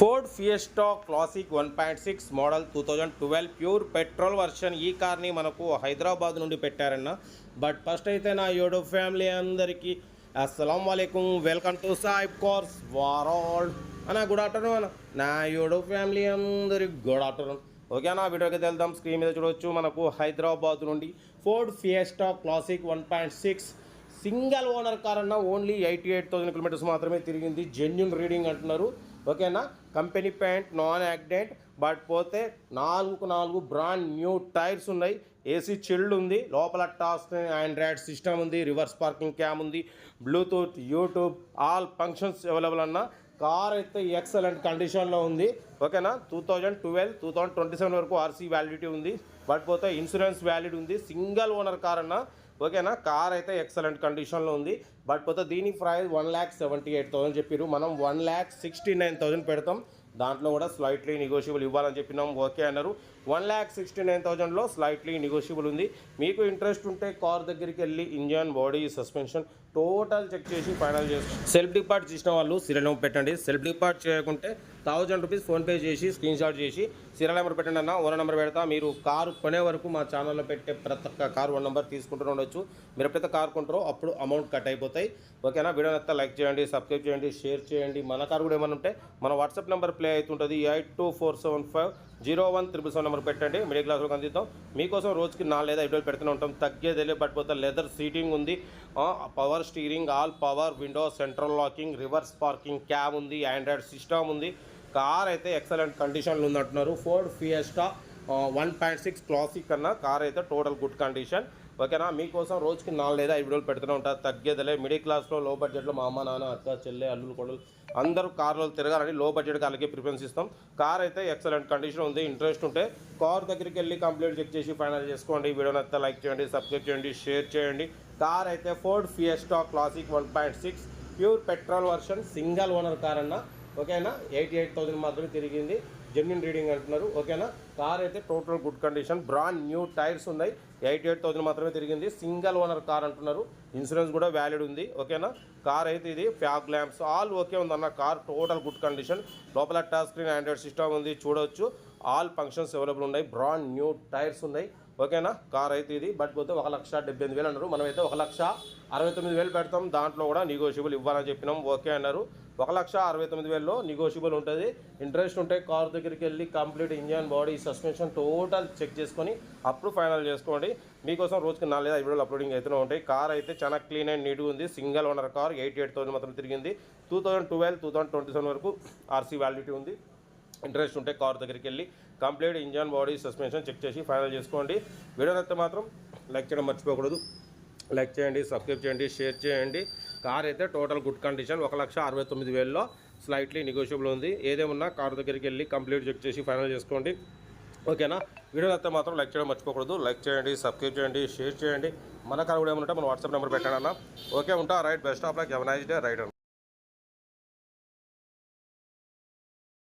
Ford Fiesta classic 1.6 model 2012 pure petrol version. ఈ కార్ని మనకు హైదరాబాద్ నుండి పెట్టారన్న. బట్ ఫస్ట్ అయితే నా యూట్యూబ్ ఫ్యామిలీ అందరికీ అస్సలం వాలేకుమ్, వెల్కమ్ టు సాయిబ్ కార్స్ వరల్డ్ అన్న. గుడ్ ఆఫ్టర్నూన్ అన్న. నా యూట్యూబ్ ఫ్యామిలీ అందరికి గుడ్ ఆఫ్టర్నూన్. ఓకే అన్న, వీడియోకి వెళ్దాం. స్క్రీన్ మీద చూడవచ్చు మనకు హైదరాబాద్ నుండి Ford Fiesta classic 1.6 single owner car అన్న. ఓన్లీ 88,000 కిలోమీటర్స్ మాత్రమే తిరిగింది. జెన్యున్ రీడింగ్ అంటున్నారు. ఓకేనా, company paint, non accident. But పోతే 4 బ్రాండ్ న్యూ టైర్స్ ఉన్నాయి. ఏసీ చిల్డ్ ఉంది. లోపల టాస్క్ ఆండ్రాయిడ్ సిస్టమ్ ఉంది. రివర్స్ పార్కింగ్ క్యామ్ ఉంది. Bluetooth, YouTube, all functions available అన్న. కార్ అయితే ఎక్సలెంట్ కండిషన్లో ఉంది. ఓకేనా, 2012, 2027 వరకు ఆర్సీ వ్యాలిడిటీ ఉంది. బట్ పోతే ఇన్సూరెన్స్ వ్యాలిడ్ ఉంది. సింగిల్ ఓనర్ కార్ అన్న. ఓకేనా, కార్ అయితే ఎక్సలెంట్ కండిషన్లో ఉంది. బట్ పోతే దీని ప్రైస్ 1,78,000 చెప్పారు. మనం 1,69,000 పెడతాం. దాంట్లో కూడా స్లైట్లీ నెగోషియబుల్ ఇవ్వాలని చెప్పినాం. ఓకే అన్నారు. 1,69,000లో స్లైట్లీ నెగోషియబుల్ ఉంది. మీకు ఇంట్రెస్ట్ ఉంటే కార్ దగ్గరికి వెళ్ళి engine, body, suspension total check చేసి ఫైనల్ చేసి సెల్ఫ్ డిపార్ట్ చేసిన వాళ్ళు సీరియల్ నెంబర్ పెట్టండి. సెల్ఫ్ డిపార్ట్ చేయకుంటే 1000 రూపీస్ ఫోన్పే చేసి స్క్రీన్ షాట్ చేసి సీరియల్ నెంబర్ పెట్టండి అన్న. ఓనర్ నెంబర్ పెడతా. మీరు కారు కొనే వరకు మా ఛానల్లో పెట్టే ప్రతి ఒక్క కారు ఓన్ నెంబర్ తీసుకుంటూ ఉండొచ్చు. మీరు ఎప్పుడైతే కారు కొంటారో అప్పుడు అమౌంట్ కట్ అయిపోతాయి. ఓకేనా, వీడియో అంతా లైక్ చేయండి, సబ్స్క్రైబ్ చేయండి, షేర్ చేయండి. మన కారు కూడా ఏమైనా ఉంటే మన వాట్సాప్ నెంబర్ ప్లే అవుతుంటుంది. 8247501777 నెంబర్ పెట్టండి. మిడిల్ క్లాస్లో అందిద్దాం. మీకోసం రోజుకి 4 లేదా 5 రోజులు పెడుతూనే ఉంటాం. తగ్గేది పడిపోతే లెదర్ సీటింగ్ ఉంది, power steering, all power, window, central locking, reverse parking cab ఉంది, ఆండ్రాయిడ్ సిస్టమ్ ఉంది. కార్ అయితే ఎక్సలెంట్ కండిషన్లో ఉందంటున్నారు. ఫోర్డ్ ఫియస్టా 1.6 క్లాసిక్ అన్న. కార్ అయితే టోటల్ గుడ్ కండిషన్. ఓకేనా, మీకోసం రోజుకి 4 లేదా 5 రోజులు పెడుతూనే ఉంటారు. తగ్గేదిలే. మిడిల్ క్లాస్లో, లో బడ్జెట్లో మా అమ్మ, నాన్న, అక్క, చెల్లె, అల్లులు, కొడులు అందరూ కార్లో తిరగాలని లో బడ్జెట్ కార్లకి ప్రిఫరెన్స్ ఇస్తాం. కార్ అయితే ఎక్సలెంట్ కండిషన్ ఉంది. ఇంట్రెస్ట్ ఉంటే కార్ దగ్గరికి వెళ్ళి కంప్లీట్ చెక్ చేసి ఫైనల్ చేసుకోండి. వీడియోని అంతా లైక్ చేయండి, సబ్స్క్రైబ్ చేయండి, షేర్ చేయండి. కార్ అయితే Ford Fiesta classic 1.6 pure petrol version single owner car అన్న. ఓకేనా, 88,000 మాత్రమే తిరిగింది. జెన్యున్ రీడింగ్ అంటున్నారు. ఓకేనా, కార్ అయితే total good condition. Brand new tyres ఉన్నాయి. 88,000 మాత్రమే తిరిగింది. సింగిల్ ఓనర్ కార్ అంటున్నారు. ఇన్సూరెన్స్ కూడా వ్యాలిడ్ ఉంది. ఓకేనా, కార్ అయితే ఇది ఫ్యాగ్ ల్యాంప్స్ ఆల్ ఓకే ఉందన్న. Car total good condition. లోపల టచ్ స్క్రీన్, ఆండ్రాయిడ్ సిస్టమ్ ఉంది, చూడవచ్చు. ఆల్ ఫంక్షన్స్ అవైలబుల్ ఉన్నాయి. బ్రాండ్ న్యూ టైర్స్ ఉన్నాయి. ఓకేనా, కార్ అయితే ఇది. బట్ పోతే 1,78,000 అన్నారు. మనమైతే 1,69,000 పెడతాం. దాంట్లో కూడా నెగోషియబుల్ ఇవ్వాలని చెప్పినాం. ఓకే అన్నారు. 1,69,000లో నెగోషియబుల్ ఉంటుంది. ఇంట్రెస్ట్ ఉంటే కార్ దగ్గరికి వెళ్ళి complete engine, body, suspension total check చేసుకొని అప్పుడు ఫైనల్ చేసుకోండి. మీకోసం రోజుకి 4 లేదా 5 వీడియోలు అప్లోడింగ్ అవుతూనే ఉంటాయి. కార్ అయితే చాలా క్లీన్ అండ్ నీట్గా ఉంది. Single owner car. 88,000 మాత్రం తిరిగింది. 2012, 2027 వరకు ఆర్సీ వ్యాలిడిటీ ఉంది. ఇంట్రెస్ట్ ఉంటే కార్ దగ్గరికి వెళ్ళి complete engine, body, suspension check చేసి ఫైనల్ చేసుకోండి. వీడియో నచ్చితే మాత్రం లైక్ చేయడం మర్చిపోకూడదు. లైక్ చేయండి, సబ్స్క్రైబ్ చేయండి, షేర్ చేయండి. కార్ అయితే టోటల్ గుడ్ కండిషన్. 1,69,000లో స్లైట్లీ నెగోషియబుల్ ఉంది. ఏదేమన్నా కార్ దగ్గరికి వెళ్ళి కంప్లీట్ చెక్ చేసి ఫైనల్ చేసుకోండి. ఓకేనా, వీడియో నచ్చితే మాత్రం లైక్ చేయడం మర్చిపోకూడదు. లైక్ చేయండి, సబ్స్క్రైబ్ చేయండి, షేర్ చేయండి. మన కార్ కూడా ఏమన్నా మన వాట్సాప్ నెంబర్ పెట్టాడన్నా. ఓకే, ఉంటా. Right, best of luck, have a nice day. Right.